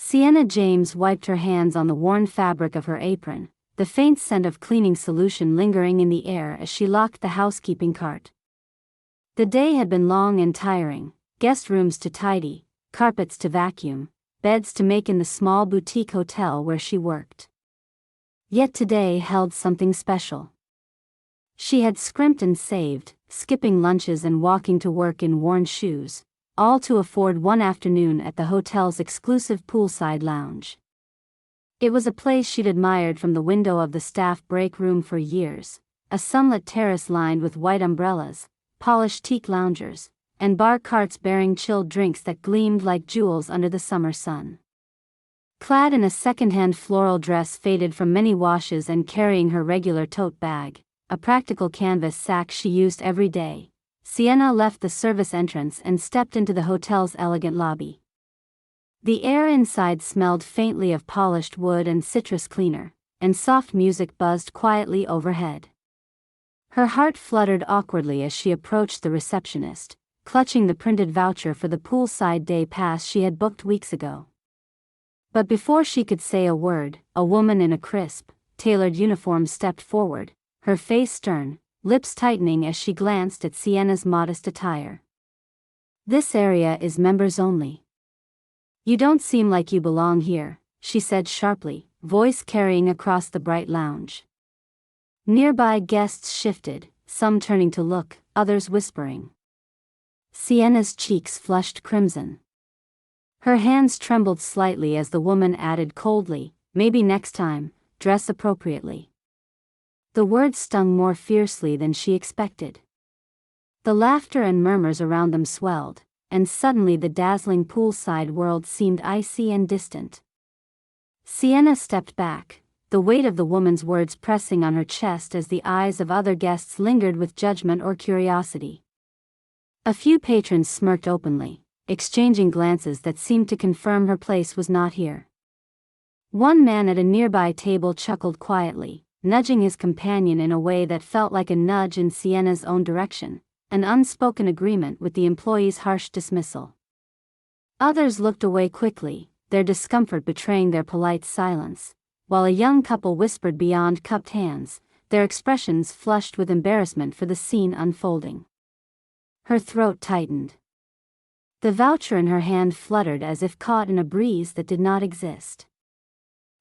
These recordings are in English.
Sienna James wiped her hands on the worn fabric of her apron, the faint scent of cleaning solution lingering in the air as she locked the housekeeping cart. The day had been long and tiring, guest rooms to tidy, carpets to vacuum, beds to make in the small boutique hotel where she worked. Yet today held something special. She had scrimped and saved, skipping lunches and walking to work in worn shoes, all to afford one afternoon at the hotel's exclusive Poolside lounge. It was a place she'd admired from the window of the staff break room for years, a sunlit terrace lined with white umbrellas, polished teak loungers, and bar carts bearing chilled drinks that gleamed like jewels under the summer sun. Clad in a second-hand floral dress faded from many washes and carrying her regular tote bag, a practical canvas sack she used every day, Sienna left the service entrance and stepped into the hotel's elegant lobby. The air inside smelled faintly of polished wood and citrus cleaner, and soft music buzzed quietly overhead. Her heart fluttered awkwardly as she approached the receptionist, clutching the printed voucher for the Poolside day pass she had booked weeks ago. But before she could say a word, a woman in a crisp, tailored uniform stepped forward, her face stern, lips tightening as she glanced at Sienna's modest attire. "This area is members only. You don't seem like you belong here," she said sharply, voice carrying across the bright lounge. Nearby guests shifted, some turning to look, others whispering. Sienna's cheeks flushed crimson. Her hands trembled slightly as the woman added coldly, "Maybe next time, dress appropriately." The words stung more fiercely than she expected. The laughter and murmurs around them swelled, and suddenly the dazzling Poolside world seemed icy and distant. Sienna stepped back, the weight of the woman's words pressing on her chest as the eyes of other guests lingered with judgment or curiosity. A few patrons smirked openly, exchanging glances that seemed to confirm her place was not here. One man at a nearby table chuckled quietly, nudging his companion in a way that felt like a nudge in Sienna's own direction, an unspoken agreement with the employee's harsh dismissal. Others looked away quickly, their discomfort betraying their polite silence, while a young couple whispered beyond cupped hands, their expressions flushed with embarrassment for the scene unfolding. Her throat tightened. The voucher in her hand fluttered as if caught in a breeze that did not exist.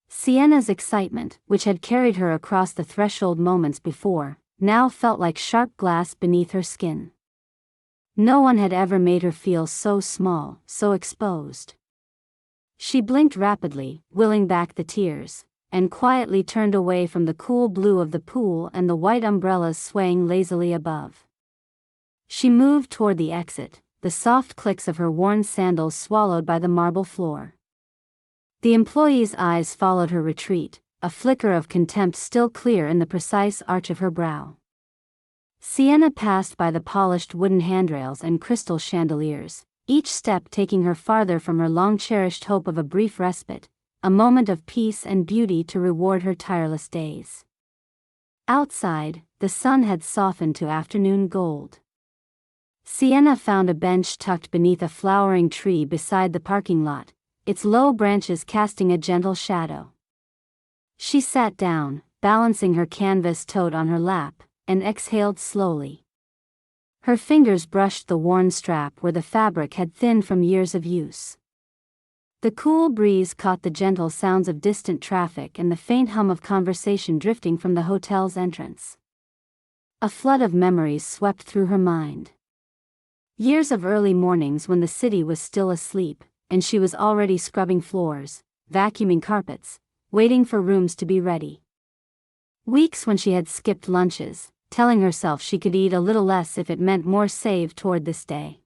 Sienna's excitement, which had carried her across the threshold moments before, now felt like sharp glass beneath her skin. No one had ever made her feel so small, so exposed. She blinked rapidly, willing back the tears, and quietly turned away from the cool blue of the pool and the white umbrellas swaying lazily above. She moved toward the exit, the soft clicks of her worn sandals swallowed by the marble floor. The employee's eyes followed her retreat, a flicker of contempt still clear in the precise arch of her brow. Sienna passed by the polished wooden handrails and crystal chandeliers, each step taking her farther from her long-cherished hope of a brief respite, a moment of peace and beauty to reward her tireless days. Outside, the sun had softened to afternoon gold. Sienna found a bench tucked beneath a flowering tree beside the parking lot, its low branches casting a gentle shadow. She sat down, balancing her canvas tote on her lap, and exhaled slowly. Her fingers brushed the worn strap where the fabric had thinned from years of use. The cool breeze caught the gentle sounds of distant traffic and the faint hum of conversation drifting from the hotel's entrance. A flood of memories swept through her mind. Years of early mornings when the city was still asleep, and she was already scrubbing floors, vacuuming carpets, waiting for rooms to be ready. Weeks when she had skipped lunches, telling herself she could eat a little less if it meant more saved toward this day.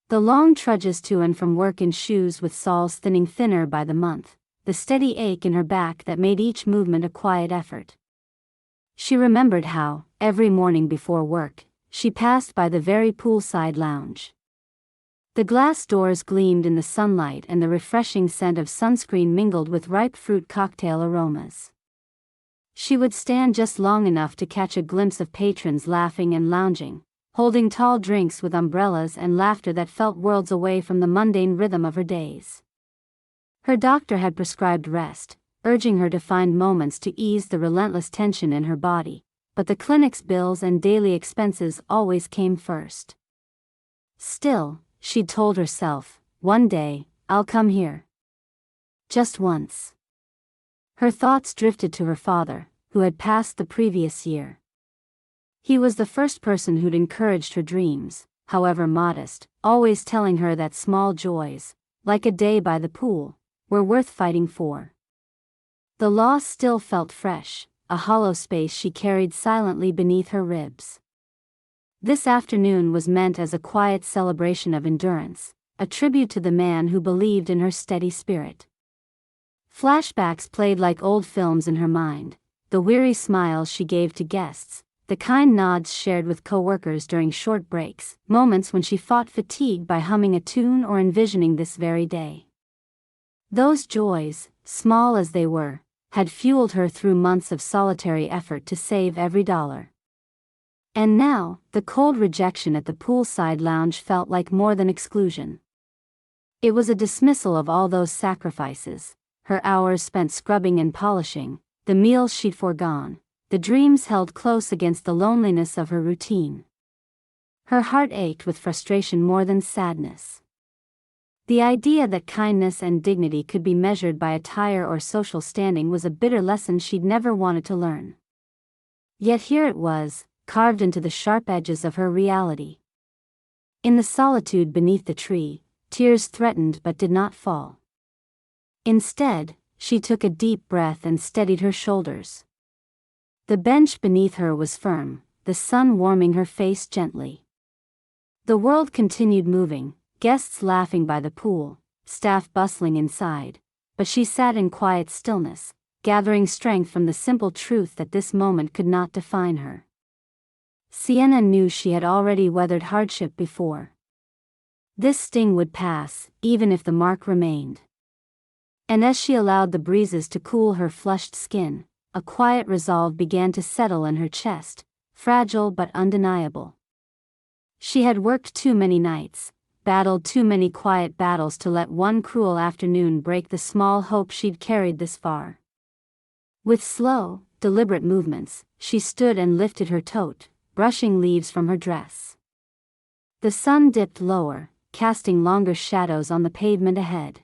The long trudges to and from work in shoes with soles thinning thinner by the month, the steady ache in her back that made each movement a quiet effort. She remembered how, every morning before work, she passed by the very Poolside lounge. The glass doors gleamed in the sunlight and the refreshing scent of sunscreen mingled with ripe fruit cocktail aromas. She would stand just long enough to catch a glimpse of patrons laughing and lounging, holding tall drinks with umbrellas and laughter that felt worlds away from the mundane rhythm of her days. Her doctor had prescribed rest, urging her to find moments to ease the relentless tension in her body, but the clinic's bills and daily expenses always came first. Still, she'd told herself, one day, I'll come here. Just once. Her thoughts drifted to her father, who had passed the previous year. He was the first person who'd encouraged her dreams, however modest, always telling her that small joys, like a day by the pool, were worth fighting for. The loss still felt fresh, a hollow space she carried silently beneath her ribs. This afternoon was meant as a quiet celebration of endurance, a tribute to the man who believed in her steady spirit. Flashbacks played like old films in her mind, the weary smiles she gave to guests, the kind nods shared with coworkers during short breaks, moments when she fought fatigue by humming a tune or envisioning this very day. Those joys, small as they were, had fueled her through months of solitary effort to save every dollar. And now, the cold rejection at the poolside lounge felt like more than exclusion. It was a dismissal of all those sacrifices, her hours spent scrubbing and polishing, the meals she'd foregone, the dreams held close against the loneliness of her routine. Her heart ached with frustration more than sadness. The idea that kindness and dignity could be measured by attire or social standing was a bitter lesson she'd never wanted to learn. Yet here it was, carved into the sharp edges of her reality. In the solitude beneath the tree, tears threatened but did not fall. Instead, she took a deep breath and steadied her shoulders. The bench beneath her was firm, the sun warming her face gently. The world continued moving, guests laughing by the pool, staff bustling inside, but she sat in quiet stillness, gathering strength from the simple truth that this moment could not define her. Sienna knew she had already weathered hardship before. This sting would pass, even if the mark remained. And as she allowed the breezes to cool her flushed skin, a quiet resolve began to settle in her chest, fragile but undeniable. She had worked too many nights, battled too many quiet battles to let one cruel afternoon break the small hope she'd carried this far. With slow, deliberate movements, she stood and lifted her tote, brushing leaves from her dress. The sun dipped lower, casting longer shadows on the pavement ahead.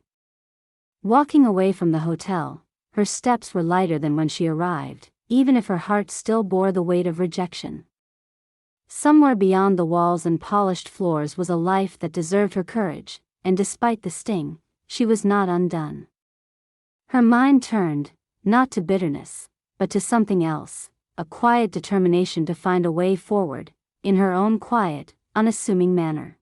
Walking away from the hotel, her steps were lighter than when she arrived, even if her heart still bore the weight of rejection. Somewhere beyond the walls and polished floors was a life that deserved her courage, and despite the sting, she was not undone. Her mind turned, not to bitterness, but to something else, a quiet determination to find a way forward, in her own quiet, unassuming manner.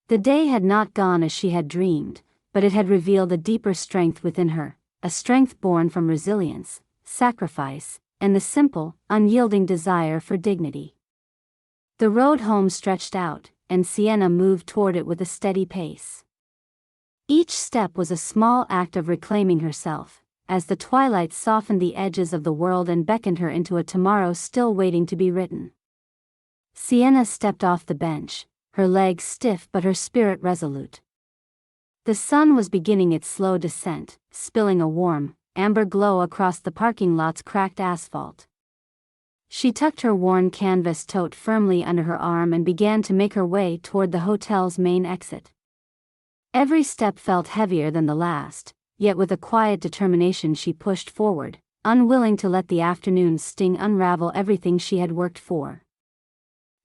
The day had not gone as she had dreamed, but it had revealed a deeper strength within her, a strength born from resilience, sacrifice, and the simple, unyielding desire for dignity. The road home stretched out, and Sienna moved toward it with a steady pace. Each step was a small act of reclaiming herself, as the twilight softened the edges of the world and beckoned her into a tomorrow still waiting to be written. Sienna stepped off the bench, her legs stiff but her spirit resolute. The sun was beginning its slow descent, spilling a warm, amber glow across the parking lot's cracked asphalt. She tucked her worn canvas tote firmly under her arm and began to make her way toward the hotel's main exit. Every step felt heavier than the last, yet with a quiet determination she pushed forward, unwilling to let the afternoon's sting unravel everything she had worked for.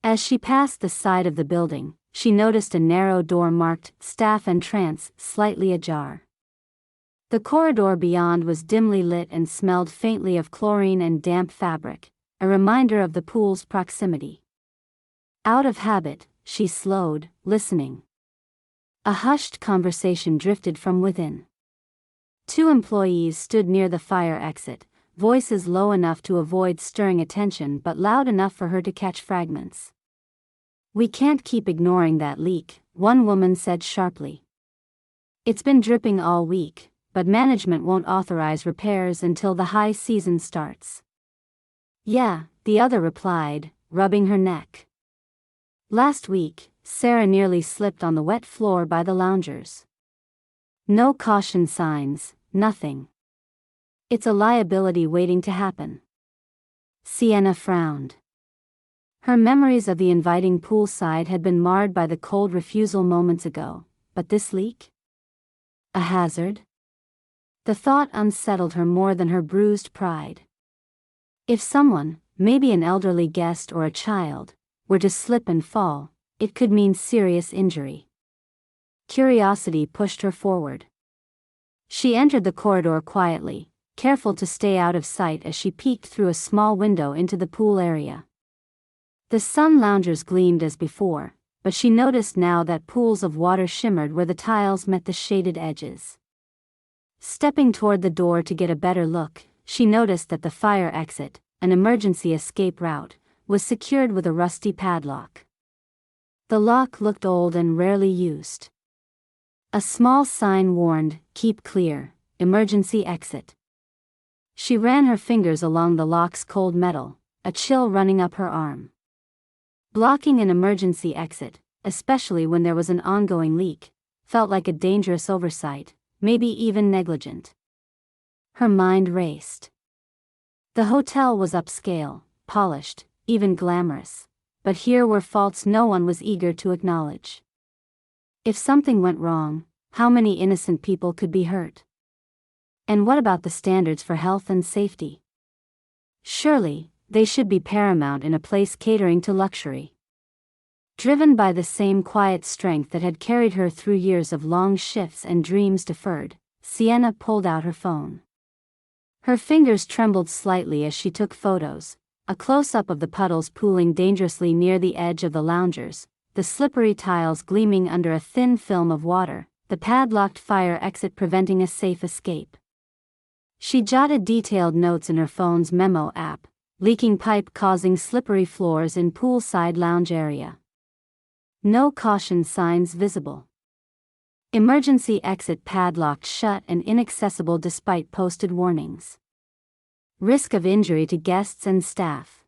As she passed the side of the building, she noticed a narrow door marked "Staff Entrance" slightly ajar. The corridor beyond was dimly lit and smelled faintly of chlorine and damp fabric, a reminder of the pool's proximity. Out of habit, she slowed, listening. A hushed conversation drifted from within. Two employees stood near the fire exit, voices low enough to avoid stirring attention but loud enough for her to catch fragments. "We can't keep ignoring that leak," one woman said sharply. "It's been dripping all week, but management won't authorize repairs until the high season starts." "Yeah," the other replied, rubbing her neck. "Last week, Sarah nearly slipped on the wet floor by the loungers." No caution signs, nothing. It's a liability waiting to happen. Sienna frowned. Her memories of the inviting poolside had been marred by the cold refusal moments ago, but this leak? A hazard? The thought unsettled her more than her bruised pride. If someone, maybe an elderly guest or a child, were to slip and fall, it could mean serious injury. Curiosity pushed her forward. She entered the corridor quietly, careful to stay out of sight as she peeked through a small window into the pool area. The sun loungers gleamed as before, but she noticed now that pools of water shimmered where the tiles met the shaded edges. Stepping toward the door to get a better look, she noticed that the fire exit, an emergency escape route, was secured with a rusty padlock. The lock looked old and rarely used. A small sign warned, "Keep clear, emergency exit." She ran her fingers along the lock's cold metal, a chill running up her arm. Blocking an emergency exit, especially when there was an ongoing leak, felt like a dangerous oversight, maybe even negligent. Her mind raced. The hotel was upscale, polished, even glamorous, but here were faults no one was eager to acknowledge. If something went wrong, how many innocent people could be hurt? And what about the standards for health and safety? Surely, they should be paramount in a place catering to luxury. Driven by the same quiet strength that had carried her through years of long shifts and dreams deferred, Sienna pulled out her phone. Her fingers trembled slightly as she took photos, a close-up of the puddles pooling dangerously near the edge of the loungers, the slippery tiles gleaming under a thin film of water, the padlocked fire exit preventing a safe escape. She jotted detailed notes in her phone's memo app, leaking pipe causing slippery floors in poolside lounge area. No caution signs visible. Emergency exit padlocked shut and inaccessible despite posted warnings. Risk of injury to guests and staff.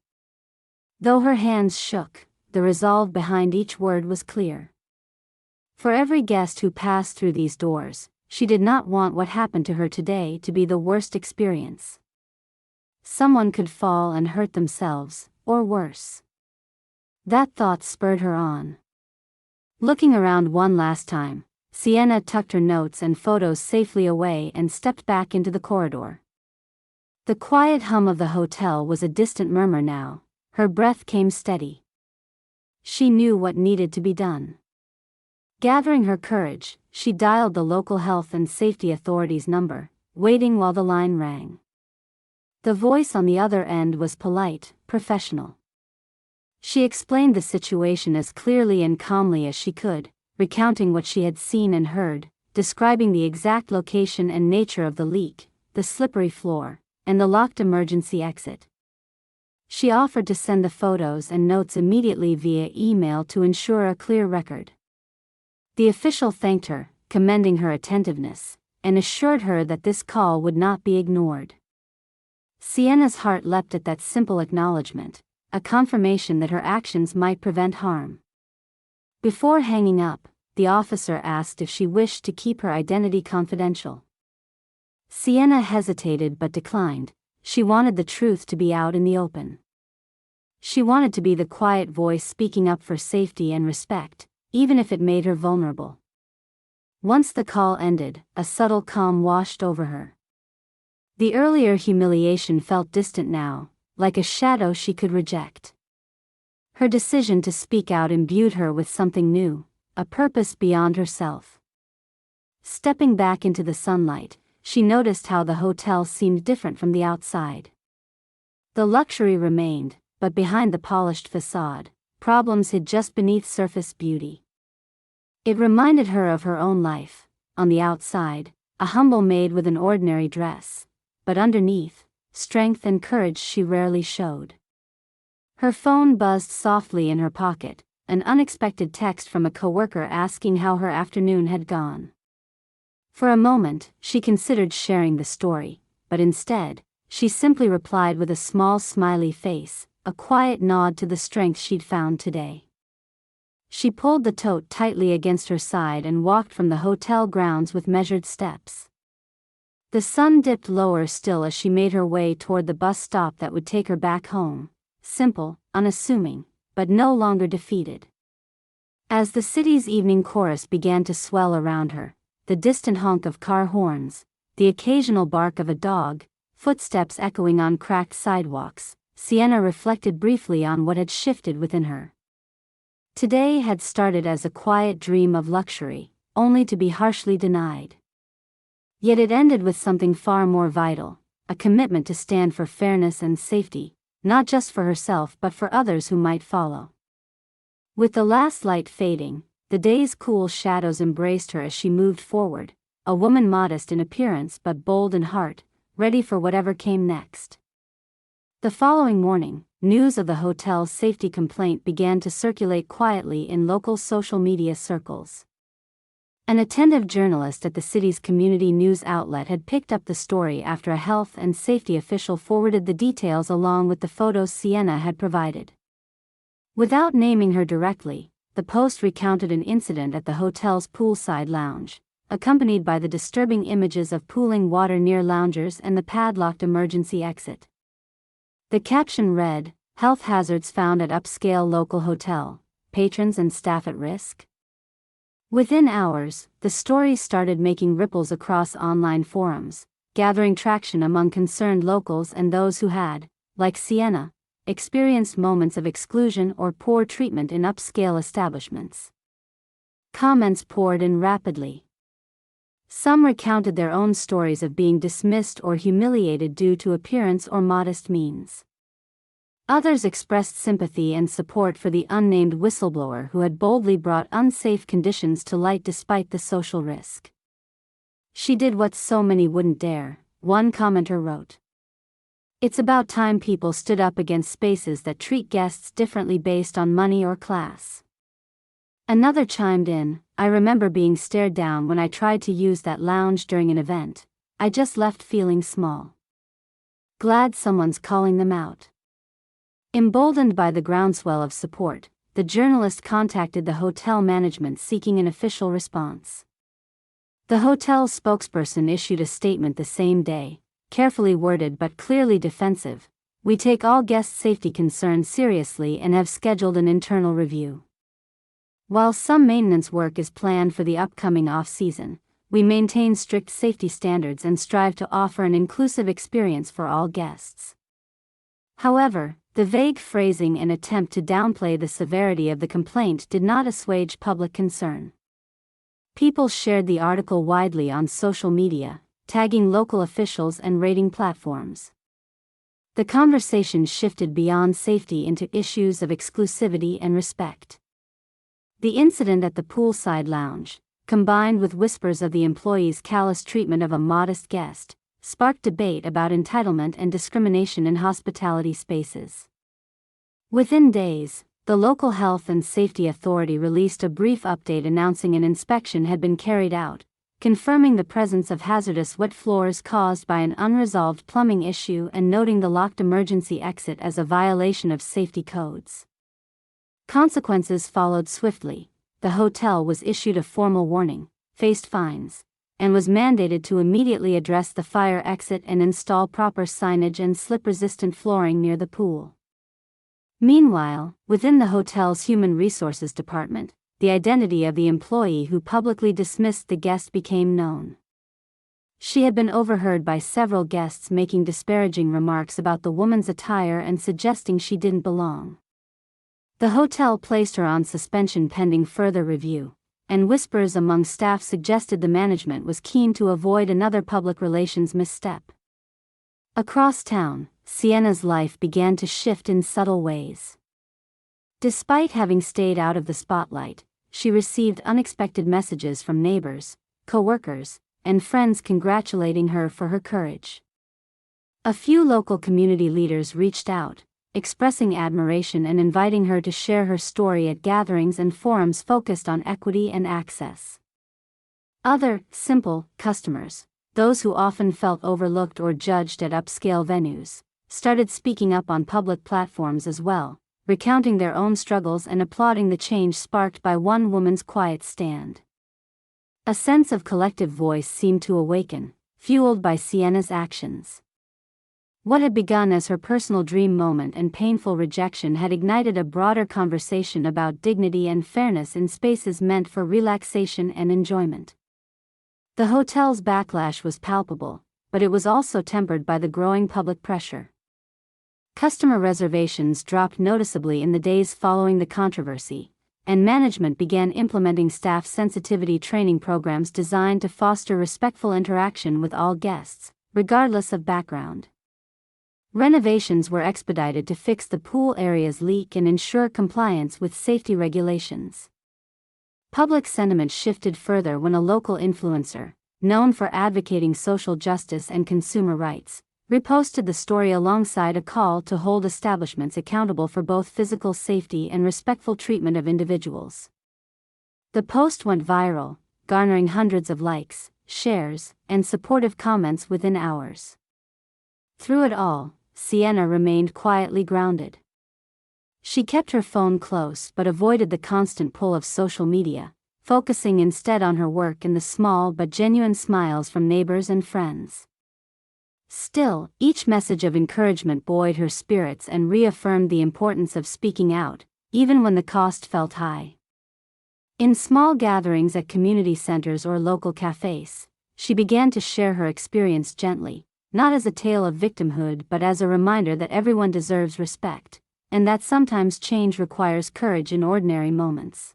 Though her hands shook, the resolve behind each word was clear. For every guest who passed through these doors, she did not want what happened to her today to be the worst experience. Someone could fall and hurt themselves, or worse. That thought spurred her on. Looking around one last time, Sienna tucked her notes and photos safely away and stepped back into the corridor. The quiet hum of the hotel was a distant murmur now, her breath came steady. She knew what needed to be done. Gathering her courage, she dialed the local health and safety authorities' number, waiting while the line rang. The voice on the other end was polite, professional. She explained the situation as clearly and calmly as she could, recounting what she had seen and heard, describing the exact location and nature of the leak, the slippery floor, and the locked emergency exit. She offered to send the photos and notes immediately via email to ensure a clear record. The official thanked her, commending her attentiveness, and assured her that this call would not be ignored. Sienna's heart leapt at that simple acknowledgement, a confirmation that her actions might prevent harm. Before hanging up, the officer asked if she wished to keep her identity confidential. Sienna hesitated but declined. She wanted the truth to be out in the open. She wanted to be the quiet voice speaking up for safety and respect, even if it made her vulnerable. Once the call ended, a subtle calm washed over her. The earlier humiliation felt distant now, like a shadow she could reject. Her decision to speak out imbued her with something new, a purpose beyond herself. Stepping back into the sunlight, she noticed how the hotel seemed different from the outside. The luxury remained, but behind the polished facade, problems hid just beneath surface beauty. It reminded her of her own life, on the outside, a humble maid with an ordinary dress, but underneath, strength and courage she rarely showed. Her phone buzzed softly in her pocket, an unexpected text from a coworker asking how her afternoon had gone. For a moment, she considered sharing the story, but instead, she simply replied with a small smiley face, a quiet nod to the strength she'd found today. She pulled the tote tightly against her side and walked from the hotel grounds with measured steps. The sun dipped lower still as she made her way toward the bus stop that would take her back home, simple, unassuming, but no longer defeated. As the city's evening chorus began to swell around her, the distant honk of car horns, the occasional bark of a dog, footsteps echoing on cracked sidewalks, Sienna reflected briefly on what had shifted within her. Today had started as a quiet dream of luxury, only to be harshly denied. Yet it ended with something far more vital, a commitment to stand for fairness and safety, not just for herself but for others who might follow. With the last light fading, the day's cool shadows embraced her as she moved forward, a woman modest in appearance but bold in heart, ready for whatever came next. The following morning, news of the hotel's safety complaint began to circulate quietly in local social media circles. An attentive journalist at the city's community news outlet had picked up the story after a health and safety official forwarded the details along with the photos Sienna had provided. Without naming her directly, the post recounted an incident at the hotel's poolside lounge, accompanied by the disturbing images of pooling water near loungers and the padlocked emergency exit. The caption read, "Health hazards found at upscale local hotel, patrons and staff at risk?" Within hours, the story started making ripples across online forums, gathering traction among concerned locals and those who had, like Sienna, experienced moments of exclusion or poor treatment in upscale establishments. Comments poured in rapidly. Some recounted their own stories of being dismissed or humiliated due to appearance or modest means. Others expressed sympathy and support for the unnamed whistleblower who had boldly brought unsafe conditions to light despite the social risk. "She did what so many wouldn't dare," one commenter wrote. "It's about time people stood up against spaces that treat guests differently based on money or class." Another chimed in, "I remember being stared down when I tried to use that lounge during an event. I just left feeling small. Glad someone's calling them out." Emboldened by the groundswell of support, the journalist contacted the hotel management seeking an official response. The hotel's spokesperson issued a statement the same day, carefully worded but clearly defensive. "We take all guest safety concerns seriously and have scheduled an internal review. While some maintenance work is planned for the upcoming off-season, we maintain strict safety standards and strive to offer an inclusive experience for all guests." However, the vague phrasing and attempt to downplay the severity of the complaint did not assuage public concern. People shared the article widely on social media, tagging local officials and rating platforms. The conversation shifted beyond safety into issues of exclusivity and respect. The incident at the poolside lounge, combined with whispers of the employee's callous treatment of a modest guest, sparked debate about entitlement and discrimination in hospitality spaces. Within days, the local health and safety authority released a brief update announcing an inspection had been carried out, confirming the presence of hazardous wet floors caused by an unresolved plumbing issue and noting the locked emergency exit as a violation of safety codes. Consequences followed swiftly. The hotel was issued a formal warning, faced fines, and was mandated to immediately address the fire exit and install proper signage and slip-resistant flooring near the pool. Meanwhile, within the hotel's human resources department, the identity of the employee who publicly dismissed the guest became known. She had been overheard by several guests making disparaging remarks about the woman's attire and suggesting she didn't belong. The hotel placed her on suspension pending further review, and whispers among staff suggested the management was keen to avoid another public relations misstep. Across town, Sienna's life began to shift in subtle ways. Despite having stayed out of the spotlight, she received unexpected messages from neighbors, co-workers, and friends congratulating her for her courage. A few local community leaders reached out, expressing admiration and inviting her to share her story at gatherings and forums focused on equity and access. Other, simple, customers, those who often felt overlooked or judged at upscale venues, started speaking up on public platforms as well, recounting their own struggles and applauding the change sparked by one woman's quiet stand. A sense of collective voice seemed to awaken, fueled by Sienna's actions. What had begun as her personal dream moment and painful rejection had ignited a broader conversation about dignity and fairness in spaces meant for relaxation and enjoyment. The hotel's backlash was palpable, but it was also tempered by the growing public pressure. Customer reservations dropped noticeably in the days following the controversy, and management began implementing staff sensitivity training programs designed to foster respectful interaction with all guests, regardless of background. Renovations were expedited to fix the pool area's leak and ensure compliance with safety regulations. Public sentiment shifted further when a local influencer, known for advocating social justice and consumer rights, reposted the story alongside a call to hold establishments accountable for both physical safety and respectful treatment of individuals. The post went viral, garnering hundreds of likes, shares, and supportive comments within hours. Through it all, Sienna remained quietly grounded. She kept her phone close but avoided the constant pull of social media, focusing instead on her work and the small but genuine smiles from neighbors and friends. Still, each message of encouragement buoyed her spirits and reaffirmed the importance of speaking out, even when the cost felt high. In small gatherings at community centers or local cafes, she began to share her experience gently, not as a tale of victimhood but as a reminder that everyone deserves respect, and that sometimes change requires courage in ordinary moments.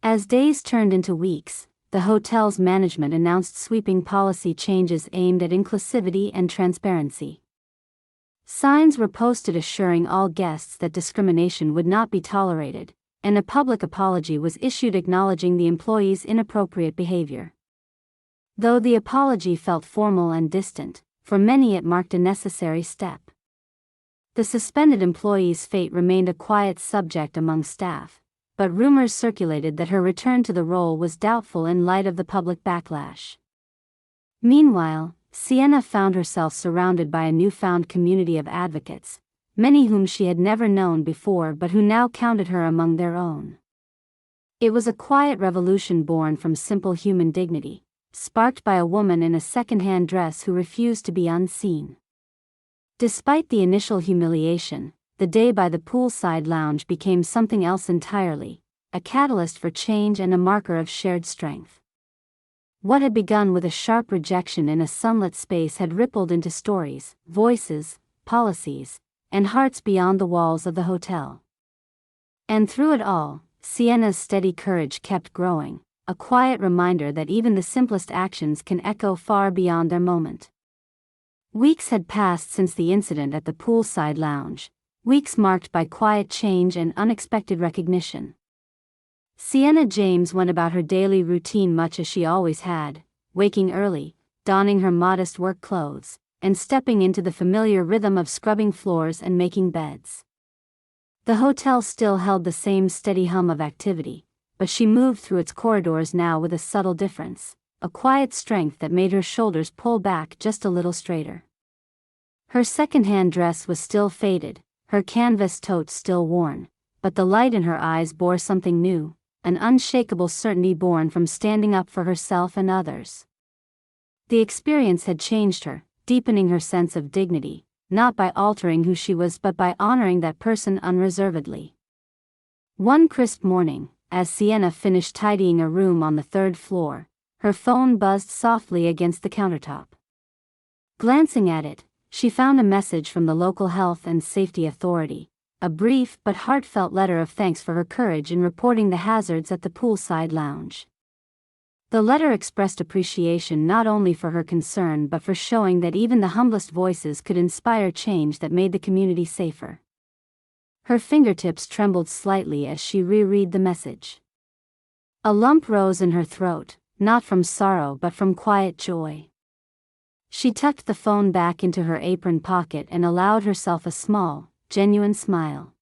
As days turned into weeks, the hotel's management announced sweeping policy changes aimed at inclusivity and transparency. Signs were posted assuring all guests that discrimination would not be tolerated, and a public apology was issued acknowledging the employees' inappropriate behavior. Though the apology felt formal and distant, for many it marked a necessary step. The suspended employee's fate remained a quiet subject among staff, but rumors circulated that her return to the role was doubtful in light of the public backlash. Meanwhile, Sienna found herself surrounded by a newfound community of advocates, many whom she had never known before but who now counted her among their own. It was a quiet revolution born from simple human dignity, sparked by a woman in a second-hand dress who refused to be unseen. Despite the initial humiliation, the day by the poolside lounge became something else entirely, a catalyst for change and a marker of shared strength. What had begun with a sharp rejection in a sunlit space had rippled into stories, voices, policies, and hearts beyond the walls of the hotel. And through it all, Sienna's steady courage kept growing, a quiet reminder that even the simplest actions can echo far beyond their moment. Weeks had passed since the incident at the poolside lounge, weeks marked by quiet change and unexpected recognition. Sienna James went about her daily routine much as she always had, waking early, donning her modest work clothes, and stepping into the familiar rhythm of scrubbing floors and making beds. The hotel still held the same steady hum of activity, but she moved through its corridors now with a subtle difference, a quiet strength that made her shoulders pull back just a little straighter. Her second-hand dress was still faded, her canvas tote still worn, but the light in her eyes bore something new, an unshakable certainty born from standing up for herself and others. The experience had changed her, deepening her sense of dignity, not by altering who she was but by honoring that person unreservedly. One crisp morning, as Sienna finished tidying a room on the third floor, her phone buzzed softly against the countertop. Glancing at it, she found a message from the local health and safety authority, a brief but heartfelt letter of thanks for her courage in reporting the hazards at the poolside lounge. The letter expressed appreciation not only for her concern but for showing that even the humblest voices could inspire change that made the community safer. Her fingertips trembled slightly as she reread the message. A lump rose in her throat, not from sorrow but from quiet joy. She tucked the phone back into her apron pocket and allowed herself a small, genuine smile.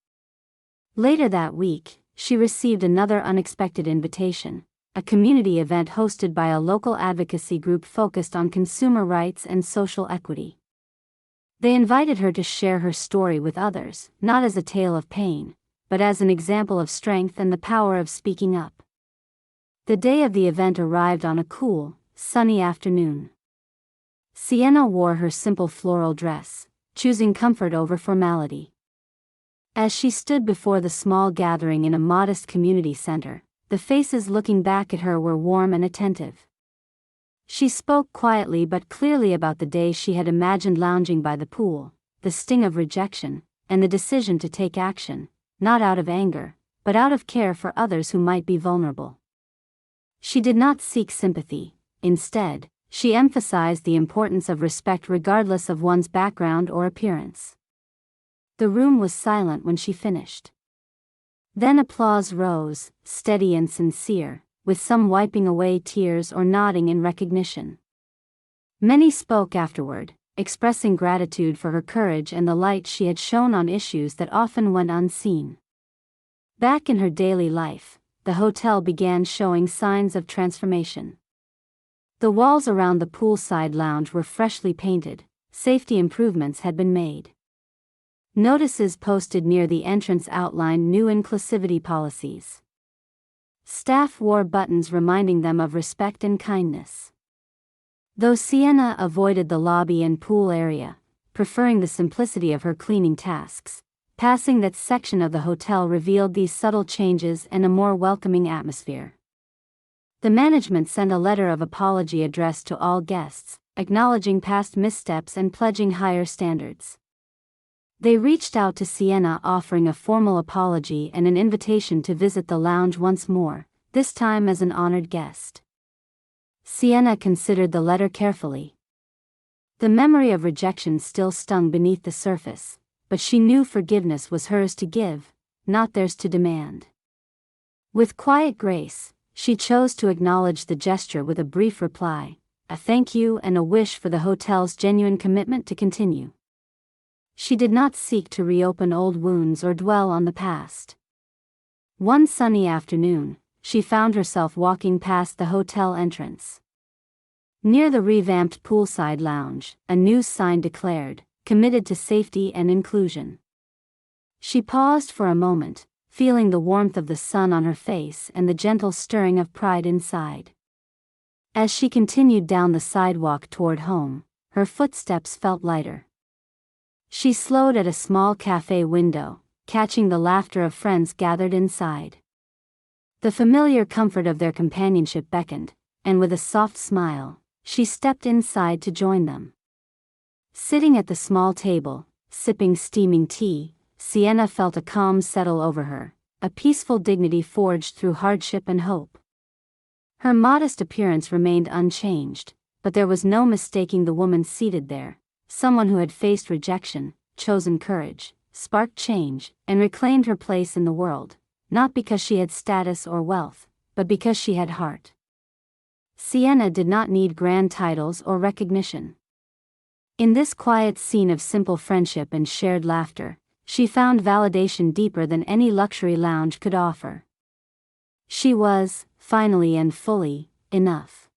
Later that week, she received another unexpected invitation, a community event hosted by a local advocacy group focused on consumer rights and social equity. They invited her to share her story with others, not as a tale of pain, but as an example of strength and the power of speaking up. The day of the event arrived on a cool, sunny afternoon. Sienna wore her simple floral dress, choosing comfort over formality. As she stood before the small gathering in a modest community center, the faces looking back at her were warm and attentive. She spoke quietly but clearly about the day she had imagined lounging by the pool, the sting of rejection, and the decision to take action, not out of anger, but out of care for others who might be vulnerable. She did not seek sympathy. Instead, she emphasized the importance of respect regardless of one's background or appearance. The room was silent when she finished. Then applause rose, steady and sincere, with some wiping away tears or nodding in recognition. Many spoke afterward, expressing gratitude for her courage and the light she had shone on issues that often went unseen. Back in her daily life, the hotel began showing signs of transformation. The walls around the poolside lounge were freshly painted, safety improvements had been made. Notices posted near the entrance outlined new inclusivity policies. Staff wore buttons reminding them of respect and kindness. Though Sienna avoided the lobby and pool area, preferring the simplicity of her cleaning tasks, passing that section of the hotel revealed these subtle changes and a more welcoming atmosphere. The management sent a letter of apology addressed to all guests, acknowledging past missteps and pledging higher standards. They reached out to Sienna offering a formal apology and an invitation to visit the lounge once more, this time as an honored guest. Sienna considered the letter carefully. The memory of rejection still stung beneath the surface, but she knew forgiveness was hers to give, not theirs to demand. With quiet grace, she chose to acknowledge the gesture with a brief reply, a thank you and a wish for the hotel's genuine commitment to continue. She did not seek to reopen old wounds or dwell on the past. One sunny afternoon, she found herself walking past the hotel entrance. Near the revamped poolside lounge, a news sign declared, "Committed to safety and inclusion." She paused for a moment, feeling the warmth of the sun on her face and the gentle stirring of pride inside. As she continued down the sidewalk toward home, her footsteps felt lighter. She slowed at a small cafe window, catching the laughter of friends gathered inside. The familiar comfort of their companionship beckoned, and with a soft smile, she stepped inside to join them. Sitting at the small table, sipping steaming tea, Sienna felt a calm settle over her, a peaceful dignity forged through hardship and hope. Her modest appearance remained unchanged, but there was no mistaking the woman seated there. Someone who had faced rejection, chosen courage, sparked change, and reclaimed her place in the world, not because she had status or wealth, but because she had heart. Sienna did not need grand titles or recognition. In this quiet scene of simple friendship and shared laughter, she found validation deeper than any luxury lounge could offer. She was, finally and fully, enough.